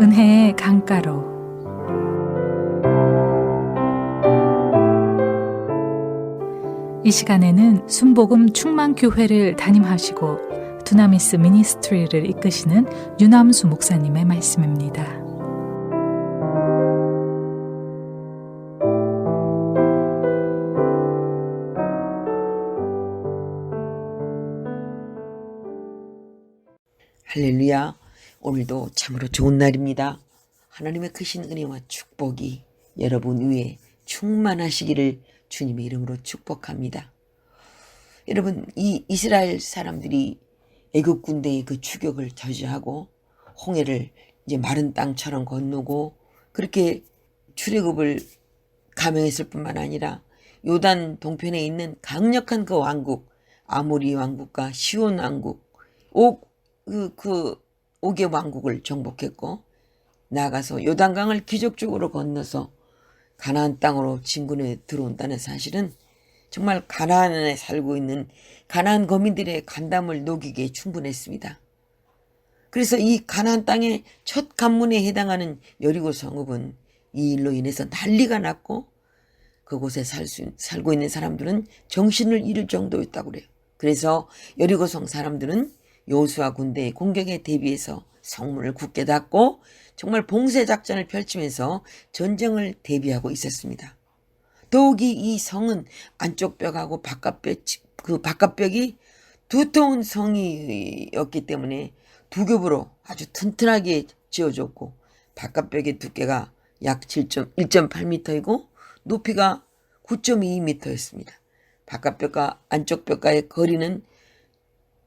은혜의 강가로. 이 시간에는 순복음 충만교회를 담임하시고 두나미스 미니스트리를 이끄시는 유남수 목사님의 말씀입니다. 할렐루야. 오늘도 참으로 좋은 날입니다. 하나님의 크신 은혜와 축복이 여러분 위에 충만하시기를 주님의 이름으로 축복합니다. 여러분, 이 이스라엘 사람들이 애굽 군대의 그 추격을 저지하고 홍해를 이제 마른 땅처럼 건너고 그렇게 출애굽을 감행했을 뿐만 아니라 요단 동편에 있는 강력한 그 왕국, 아모리 왕국과 시온 왕국, 옥의 왕국을 정복했고 나아가서 요단강을 기적적으로 건너서 가나안 땅으로 진군해 들어온다는 사실은 정말 가나안에 살고 있는 가나안 거민들의 간담을 녹이기에 충분했습니다. 그래서 이 가나안 땅의 첫 관문에 해당하는 여리고 성읍은 이 일로 인해서 난리가 났고 그곳에 살고 있는 사람들은 정신을 잃을 정도였다고 그래요. 그래서 여리고성 사람들은 여호수아 군대의 공격에 대비해서 성문을 굳게 닫고 정말 봉쇄 작전을 펼치면서 전쟁을 대비하고 있었습니다. 더욱이 이 성은 안쪽 벽하고 바깥벽이 두터운 성이었기 때문에 두 겹으로 아주 튼튼하게 지어졌고 바깥벽의 두께가 약 1.8m이고 높이가 9.2m였습니다. 바깥벽과 안쪽 벽과의 거리는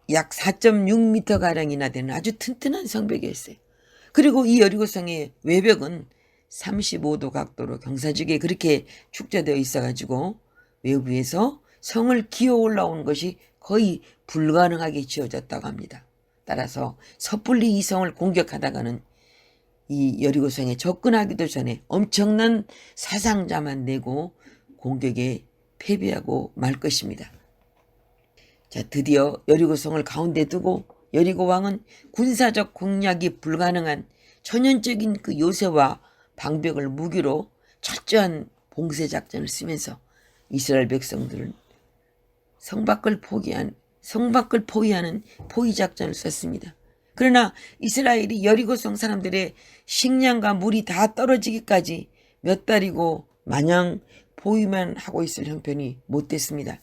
약 4.6m가량이나 되는 아주 튼튼한 성벽이었어요. 그리고 이 여리고성의 외벽은 35도 각도로 경사지게 그렇게 축제되어 있어가지고 외부에서 성을 기어 올라오는 것이 거의 불가능하게 지어졌다고 합니다. 따라서 섣불리 이 성을 공격하다가는 이 여리고성에 접근하기도 전에 엄청난 사상자만 내고 공격에 패배하고 말 것입니다. 자, 드디어 여리고성을 가운데 두고 여리고 왕은 군사적 공략이 불가능한 천연적인 그 요새와 방벽을 무기로 철저한 봉쇄 작전을 쓰면서 이스라엘 백성들은 성밖을 포위하는 포위 작전을 썼습니다. 그러나 이스라엘이 여리고성 사람들의 식량과 물이 다 떨어지기까지 몇 달이고 마냥 포위만 하고 있을 형편이 못 됐습니다.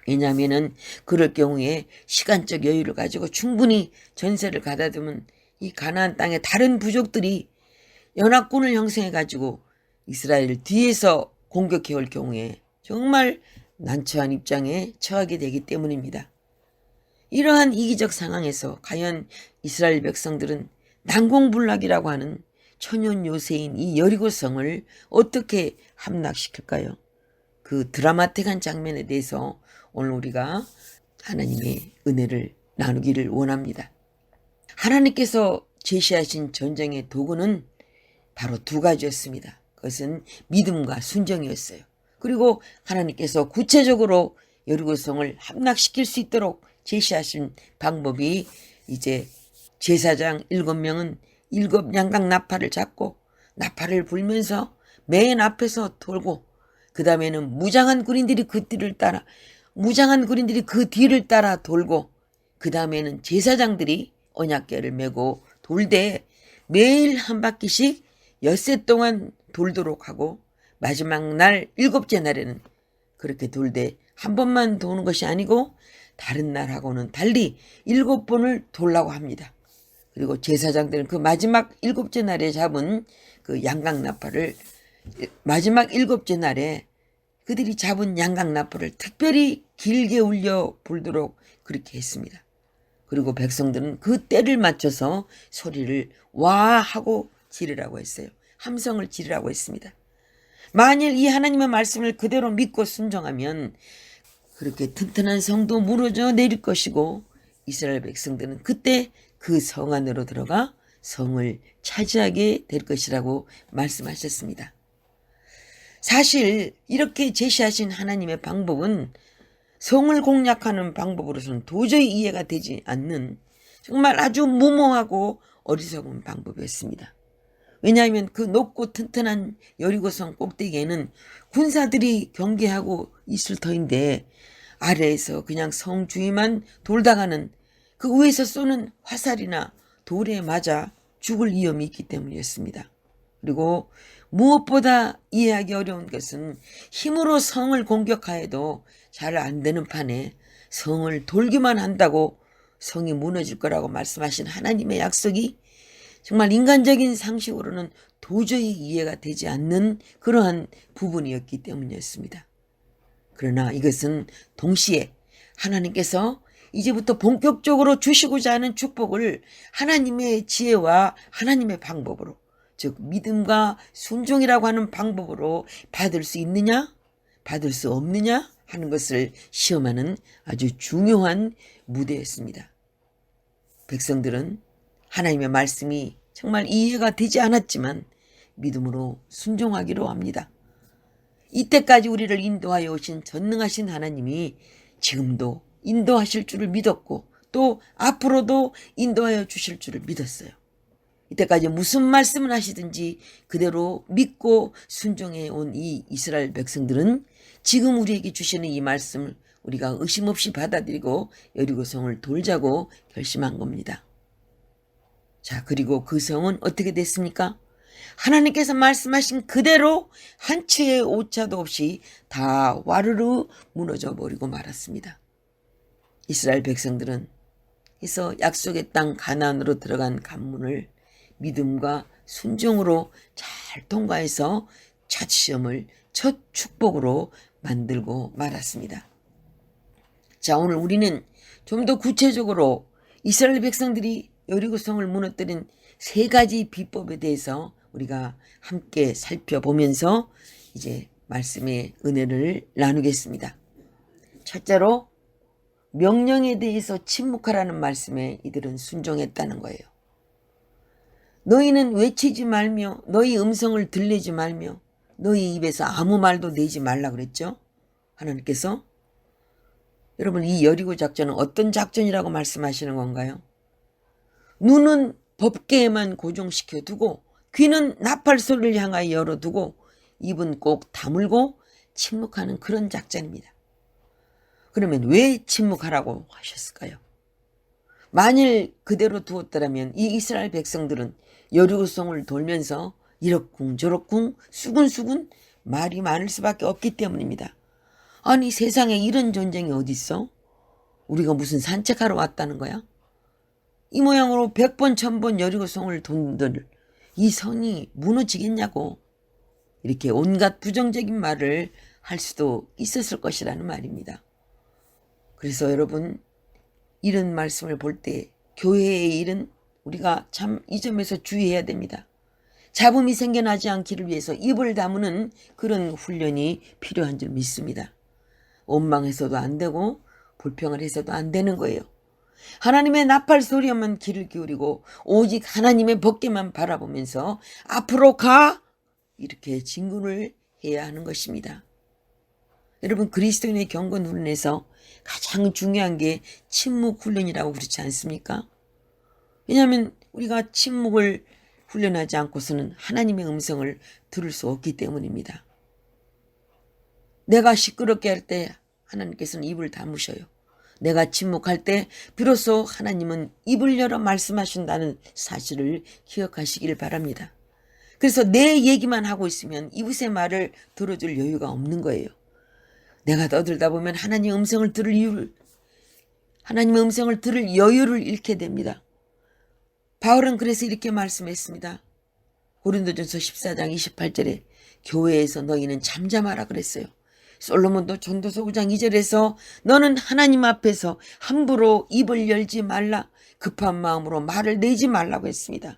왜냐하면 그럴 경우에 시간적 여유를 가지고 충분히 전세를 가다두면 이 가나안 땅의 다른 부족들이 연합군을 형성해 가지고 이스라엘을 뒤에서 공격해 올 경우에 정말 난처한 입장에 처하게 되기 때문입니다. 이러한 이기적 상황에서 과연 이스라엘 백성들은 난공불락이라고 하는 천연 요새인 이 여리고성을 어떻게 함락시킬까요? 그 드라마틱한 장면에 대해서 오늘 우리가 하나님의 은혜를 나누기를 원합니다. 하나님께서 제시하신 전쟁의 도구는 바로 두 가지였습니다. 그것은 믿음과 순종이었어요. 그리고 하나님께서 구체적으로 여리고성을 함락시킬 수 있도록 제시하신 방법이 이제 제사장 7명은 7 양각 나팔을 잡고 나팔을 불면서 맨 앞에서 돌고 그 다음에는 무장한 군인들이 그 뒤를 따라 돌고 그 다음에는 제사장들이 언약궤를 메고 돌되 매일 한 바퀴씩 엿새 동안 돌도록 하고 마지막 날 7째 날에는 그렇게 돌되 한 번만 도는 것이 아니고 다른 날하고는 달리 7번을 돌라고 합니다. 그리고 제사장들은 그 마지막 7째 날에 잡은 그 양각나팔을 마지막 7째 날에 그들이 잡은 양각나팔을 특별히 길게 울려 불도록 그렇게 했습니다. 그리고 백성들은 그 때를 맞춰서 소리를 와 하고 지르라고 했어요. 함성을 지르라고 했습니다. 만일 이 하나님의 말씀을 그대로 믿고 순종하면 그렇게 튼튼한 성도 무너져 내릴 것이고 이스라엘 백성들은 그때 그 성 안으로 들어가 성을 차지하게 될 것이라고 말씀하셨습니다. 사실 이렇게 제시하신 하나님의 방법은 성을 공략하는 방법으로서는 도저히 이해가 되지 않는 정말 아주 무모하고 어리석은 방법이었습니다. 왜냐하면 그 높고 튼튼한 여리고성 꼭대기에는 군사들이 경계하고 있을 터인데 아래에서 그냥 성 주위만 돌다가는 그 위에서 쏘는 화살이나 돌에 맞아 죽을 위험이 있기 때문이었습니다. 그리고 무엇보다 이해하기 어려운 것은 힘으로 성을 공격하여도 잘 안 되는 판에 성을 돌기만 한다고 성이 무너질 거라고 말씀하신 하나님의 약속이 정말 인간적인 상식으로는 도저히 이해가 되지 않는 그러한 부분이었기 때문이었습니다. 그러나 이것은 동시에 하나님께서 이제부터 본격적으로 주시고자 하는 축복을 하나님의 지혜와 하나님의 방법으로, 즉 믿음과 순종이라고 하는 방법으로 받을 수 있느냐 받을 수 없느냐 하는 것을 시험하는 아주 중요한 무대였습니다. 백성들은 하나님의 말씀이 정말 이해가 되지 않았지만 믿음으로 순종하기로 합니다. 이때까지 우리를 인도하여 오신 전능하신 하나님이 지금도 인도하실 줄을 믿었고 또 앞으로도 인도하여 주실 줄을 믿었어요. 이때까지 무슨 말씀을 하시든지 그대로 믿고 순종해 온 이 이스라엘 백성들은 지금 우리에게 주시는 이 말씀을 우리가 의심 없이 받아들이고 여리고성을 돌자고 결심한 겁니다. 자, 그리고 그 성은 어떻게 됐습니까? 하나님께서 말씀하신 그대로 한 치의 오차도 없이 다 와르르 무너져 버리고 말았습니다. 이스라엘 백성들은 그래서 약속의 땅 가나안으로 들어간 관문을 믿음과 순종으로 잘 통과해서 첫 시험을 첫 축복으로 만들고 말았습니다. 자, 오늘 우리는 좀 더 구체적으로 이스라엘 백성들이 여리고성을 무너뜨린 3가지 비법에 대해서 우리가 함께 살펴보면서 이제 말씀의 은혜를 나누겠습니다. 첫째로 명령에 대해서 침묵하라는 말씀에 이들은 순종했다는 거예요. 너희는 외치지 말며 너희 음성을 들리지 말며 너희 입에서 아무 말도 내지 말라 그랬죠. 하나님께서. 여러분, 이 여리고 작전은 어떤 작전이라고 말씀하시는 건가요? 눈은 법궤에만 고정시켜 두고 귀는 나팔 소리를 향하여 열어두고 입은 꼭 다물고 침묵하는 그런 작전입니다. 그러면 왜 침묵하라고 하셨을까요? 만일 그대로 두었더라면 이 이스라엘 백성들은 여리고성을 돌면서 이렇쿵 저렇쿵 수군수군 말이 많을 수밖에 없기 때문입니다. 아니, 세상에 이런 전쟁이 어디 있어? 우리가 무슨 산책하러 왔다는 거야? 이 모양으로 100번 1000번 여리고성을 돈들 이 성이 무너지겠냐고 이렇게 온갖 부정적인 말을 할 수도 있었을 것이라는 말입니다. 그래서 여러분, 이런 말씀을 볼 때 교회의 일은 우리가 참 이 점에서 주의해야 됩니다. 잡음이 생겨나지 않기를 위해서 입을 다무는 그런 훈련이 필요한 줄 믿습니다. 원망해서도 안 되고 불평을 해서도 안 되는 거예요. 하나님의 나팔 소리에만 귀를 기울이고 오직 하나님의 법궤만 바라보면서 앞으로 가! 이렇게 진군을 해야 하는 것입니다. 여러분, 그리스도인의 경건 훈련에서 가장 중요한 게 침묵 훈련이라고 그렇지 않습니까? 왜냐하면 우리가 침묵을 훈련하지 않고서는 하나님의 음성을 들을 수 없기 때문입니다. 내가 시끄럽게 할 때 하나님께서는 입을 다무셔요. 내가 침묵할 때 비로소 하나님은 입을 열어 말씀하신다는 사실을 기억하시길 바랍니다. 그래서 내 얘기만 하고 있으면 이웃의 말을 들어줄 여유가 없는 거예요. 내가 떠들다 보면 하나님의 음성을 들을 여유를 잃게 됩니다. 바울은 그래서 이렇게 말씀했습니다. 고린도전서 14장 28절에 교회에서 너희는 잠잠하라 그랬어요. 솔로몬도 전도서 5장 2절에서 너는 하나님 앞에서 함부로 입을 열지 말라, 급한 마음으로 말을 내지 말라고 했습니다.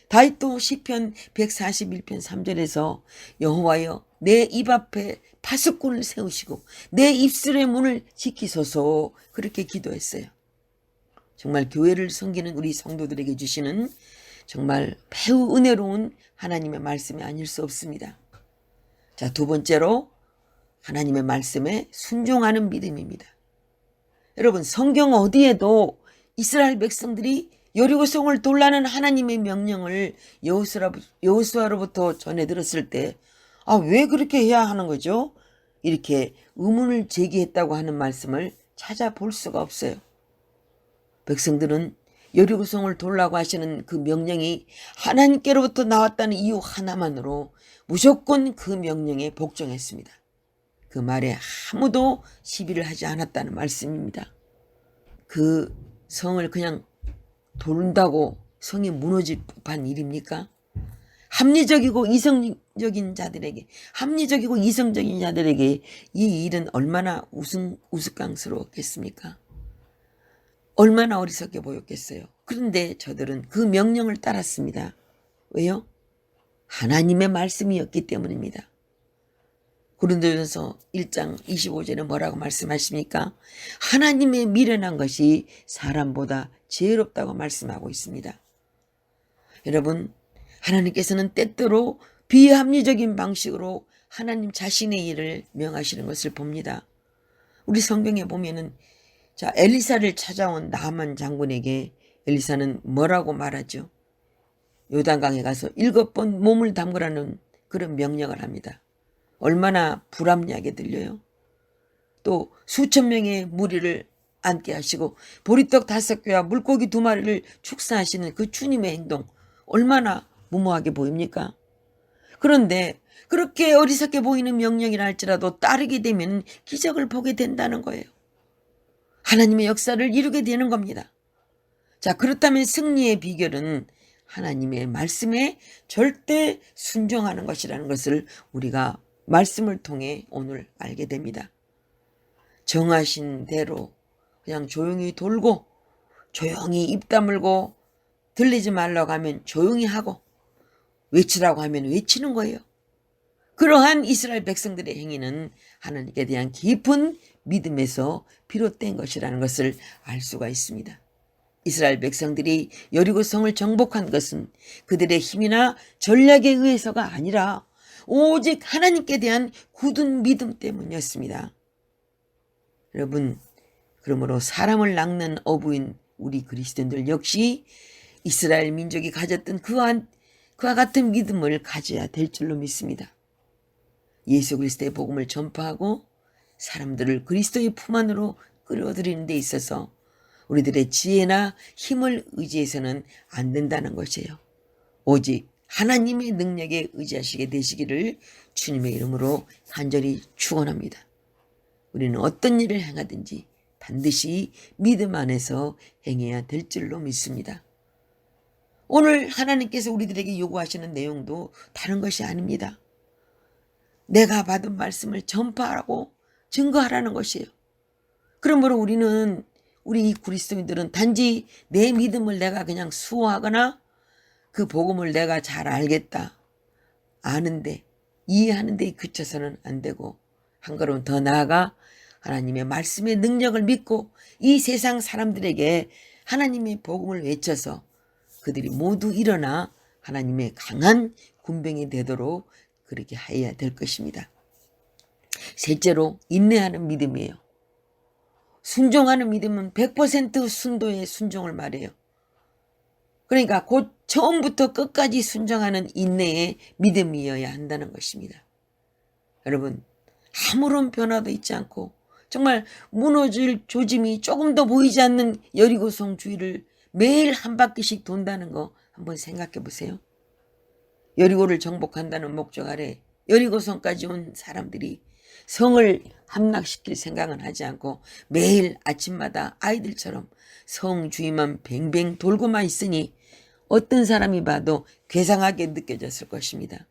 다윗도 시편 141편 3절에서 여호와여 내 입 앞에 파수꾼을 세우시고 내 입술의 문을 지키소서 그렇게 기도했어요. 정말 교회를 섬기는 우리 성도들에게 주시는 정말 매우 은혜로운 하나님의 말씀이 아닐 수 없습니다. 자, 2번째로 하나님의 말씀에 순종하는 믿음입니다. 여러분, 성경 어디에도 이스라엘 백성들이 여리고성을 돌라는 하나님의 명령을 여호수아로부터 전해 들었을 때, 왜 그렇게 해야 하는 거죠? 이렇게 의문을 제기했다고 하는 말씀을 찾아볼 수가 없어요. 백성들은 여리고성을 돌라고 하시는 그 명령이 하나님께로부터 나왔다는 이유 하나만으로 무조건 그 명령에 복종했습니다. 그 말에 아무도 시비를 하지 않았다는 말씀입니다. 그 성을 그냥 돈다고 성이 무너질 법한 일입니까? 합리적이고 이성적인 자들에게 이 일은 얼마나 우스꽝스러웠겠습니까? 얼마나 어리석게 보였겠어요. 그런데 저들은 그 명령을 따랐습니다. 왜요? 하나님의 말씀이었기 때문입니다. 고린도전서 1장 25절에 뭐라고 말씀하십니까? 하나님의 미련한 것이 사람보다 지혜롭다고 말씀하고 있습니다. 여러분, 하나님께서는 때때로 비합리적인 방식으로 하나님 자신의 일을 명하시는 것을 봅니다. 우리 성경에 보면은 엘리사를 찾아온 나만 장군에게 엘리사는 뭐라고 말하죠? 요단강에 가서 7번 몸을 담그라는 그런 명령을 합니다. 얼마나 불합리하게 들려요. 또 수천 명의 무리를 앉게 하시고 보리떡 5개와 물고기 2마리를 축사하시는 그 주님의 행동, 얼마나 무모하게 보입니까? 그런데 그렇게 어리석게 보이는 명령이라 할지라도 따르게 되면 기적을 보게 된다는 거예요. 하나님의 역사를 이루게 되는 겁니다. 그렇다면 승리의 비결은 하나님의 말씀에 절대 순종하는 것이라는 것을 우리가 말씀을 통해 오늘 알게 됩니다. 정하신 대로 그냥 조용히 돌고 조용히 입 다물고 들리지 말라고 하면 조용히 하고 외치라고 하면 외치는 거예요. 그러한 이스라엘 백성들의 행위는 하나님께 대한 깊은 믿음에서 비롯된 것이라는 것을 알 수가 있습니다. 이스라엘 백성들이 여리고성을 정복한 것은 그들의 힘이나 전략에 의해서가 아니라 오직 하나님께 대한 굳은 믿음 때문이었습니다. 여러분, 그러므로 사람을 낚는 어부인 우리 그리스도인들 역시 이스라엘 민족이 가졌던 그와 같은 믿음을 가져야 될 줄로 믿습니다. 예수 그리스도의 복음을 전파하고 사람들을 그리스도의 품 안으로 끌어들이는 데 있어서 우리들의 지혜나 힘을 의지해서는 안 된다는 것이에요. 오직 하나님의 능력에 의지하시게 되시기를 주님의 이름으로 간절히 축원합니다. 우리는 어떤 일을 행하든지 반드시 믿음 안에서 행해야 될 줄로 믿습니다. 오늘 하나님께서 우리들에게 요구하시는 내용도 다른 것이 아닙니다. 내가 받은 말씀을 전파하라고 증거하라는 것이에요. 그러므로 우리 그리스도인들은 단지 내 믿음을 내가 그냥 수호하거나 그 복음을 내가 잘 알겠다, 아는데, 이해하는 데 그쳐서는 안 되고 한 걸음 더 나아가 하나님의 말씀의 능력을 믿고 이 세상 사람들에게 하나님의 복음을 외쳐서 그들이 모두 일어나 하나님의 강한 군병이 되도록 그렇게 해야 될 것입니다. 셋째로 인내하는 믿음이에요. 순종하는 믿음은 100% 순도의 순종을 말해요. 그러니까 곧 처음부터 끝까지 순종하는 인내의 믿음이어야 한다는 것입니다. 여러분, 아무런 변화도 있지 않고 정말 무너질 조짐이 조금도 보이지 않는 여리고성 주위를 매일 한 바퀴씩 돈다는 거 한번 생각해 보세요. 여리고를 정복한다는 목적 아래 여리고성까지 온 사람들이 성을 함락시킬 생각은 하지 않고 매일 아침마다 아이들처럼 성 주위만 뱅뱅 돌고만 있으니 어떤 사람이 봐도 괴상하게 느껴졌을 것입니다.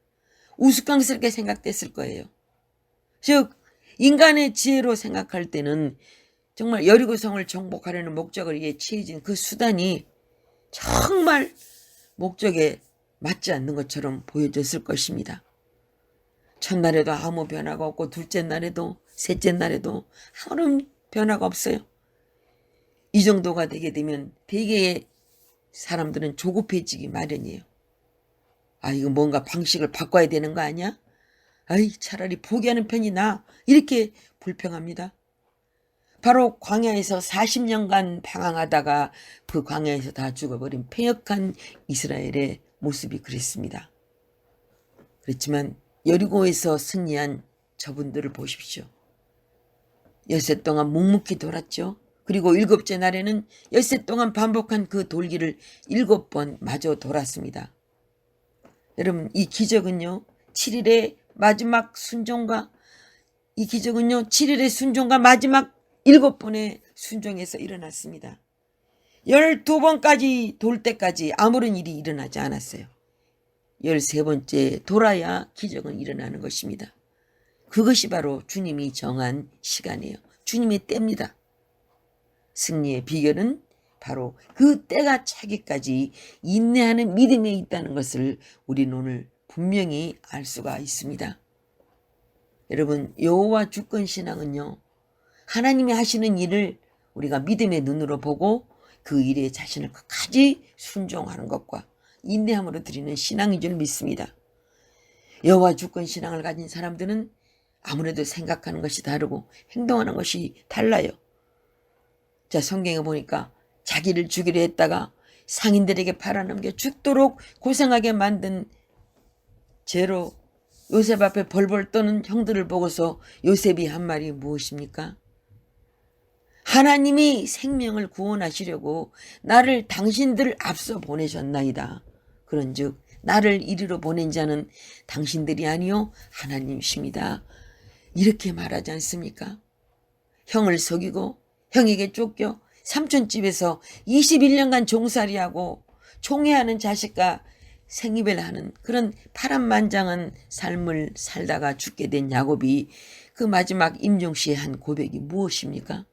우스꽝스럽게 생각됐을 거예요. 즉 인간의 지혜로 생각할 때는 정말 여리고성을 정복하려는 목적을 위해 취해진 그 수단이 정말 목적에 맞지 않는 것처럼 보여졌을 것입니다. 첫날에도 아무 변화가 없고 둘째 날에도 셋째 날에도 아무런 변화가 없어요. 이 정도가 되게 되면 대개의 사람들은 조급해지기 마련이에요. 이거 뭔가 방식을 바꿔야 되는 거 아니야? 차라리 포기하는 편이 나아. 이렇게 불평합니다. 바로 광야에서 40년간 방황하다가 그 광야에서 다 죽어버린 패역한 이스라엘의 모습이 그랬습니다. 그렇지만 여리고에서 승리한 저분들을 보십시오. 엿새 동안 묵묵히 돌았죠. 그리고 일곱째 날에는 엿새 동안 반복한 그 돌기를 7번 마저 돌았습니다. 여러분, 이 기적은요, 7일의 마지막 순종과 마지막 7번의 순종에서 일어났습니다. 12번까지 돌 때까지 아무런 일이 일어나지 않았어요. 13번째 돌아야 기적은 일어나는 것입니다. 그것이 바로 주님이 정한 시간이에요. 주님의 때입니다. 승리의 비결은 바로 그 때가 차기까지 인내하는 믿음에 있다는 것을 우리는 오늘 분명히 알 수가 있습니다. 여러분, 여호와 주권 신앙은요, 하나님이 하시는 일을 우리가 믿음의 눈으로 보고 그 일에 자신을 끝까지 순종하는 것과 인내함으로 드리는 신앙인 줄 믿습니다. 여호와 주권 신앙을 가진 사람들은 아무래도 생각하는 것이 다르고 행동하는 것이 달라요. 자, 성경에 보니까 자기를 죽이려 했다가 상인들에게 팔아넘겨 죽도록 고생하게 만든 죄로 요셉 앞에 벌벌 떠는 형들을 보고서 요셉이 한 말이 무엇입니까? 하나님이 생명을 구원하시려고 나를 당신들 앞서 보내셨나이다. 그런즉 나를 이리로 보낸 자는 당신들이 아니요 하나님이십니다. 이렇게 말하지 않습니까? 형을 속이고 형에게 쫓겨 삼촌집에서 21년간 종살이하고 총애하는 자식과 생이별 하는 그런 파란만장한 삶을 살다가 죽게 된 야곱이 그 마지막 임종시에 한 고백이 무엇입니까?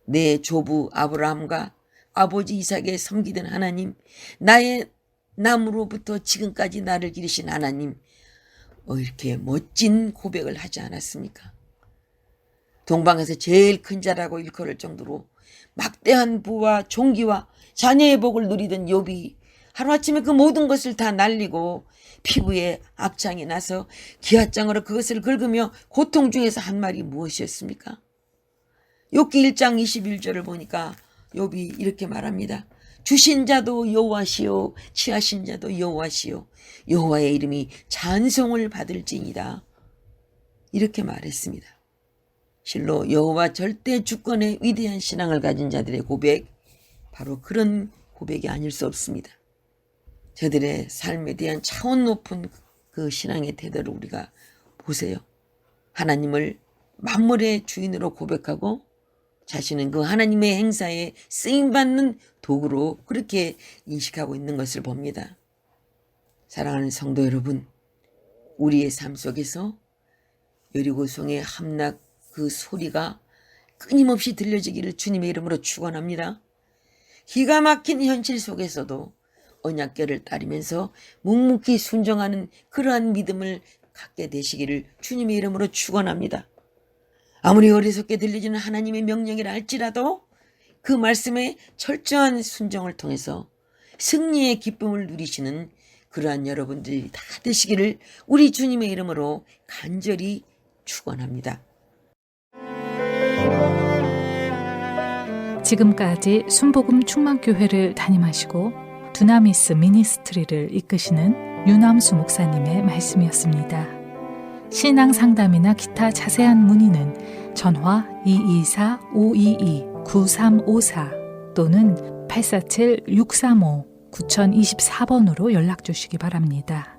내 조부 아브라함과 아버지 이삭에 섬기던 하나님, 나의 남으로부터 지금까지 나를 기르신 하나님, 이렇게 멋진 고백을 하지 않았습니까? 동방에서 제일 큰 자라고 일컬을 정도로 막대한 부와 종기와 자녀의 복을 누리던 욥이 하루아침에 그 모든 것을 다 날리고 피부에 악창이 나서 기아장으로 그것을 긁으며 고통 중에서 한 말이 무엇이었습니까? 욥기 1장 21절을 보니까 욥이 이렇게 말합니다. 주신 자도 여호와시요 취하신 자도 여호와시요 여호와의 이름이 찬송을 받을지니라. 이렇게 말했습니다. 실로 여호와 절대 주권의 위대한 신앙을 가진 자들의 고백, 바로 그런 고백이 아닐 수 없습니다. 저들의 삶에 대한 차원 높은 그 신앙의 태도를 우리가 보세요. 하나님을 만물의 주인으로 고백하고 자신은 그 하나님의 행사에 쓰임받는 도구로 그렇게 인식하고 있는 것을 봅니다. 사랑하는 성도 여러분, 우리의 삶 속에서 여리고성의 함락 그 소리가 끊임없이 들려지기를 주님의 이름으로 축원합니다. 기가 막힌 현실 속에서도 언약궤를 따르면서 묵묵히 순종하는 그러한 믿음을 갖게 되시기를 주님의 이름으로 축원합니다. 아무리 어리석게 들리지는 하나님의 명령이라 할지라도 그 말씀에 철저한 순종을 통해서 승리의 기쁨을 누리시는 그러한 여러분들이 다 되시기를 우리 주님의 이름으로 간절히 축원합니다. 지금까지 순복음 충만교회를 담임하시고 두나미스 미니스트리를 이끄시는 유남수 목사님의 말씀이었습니다. 신앙 상담이나 기타 자세한 문의는 전화 224-522-9354 또는 847-635-9024번으로 연락 주시기 바랍니다.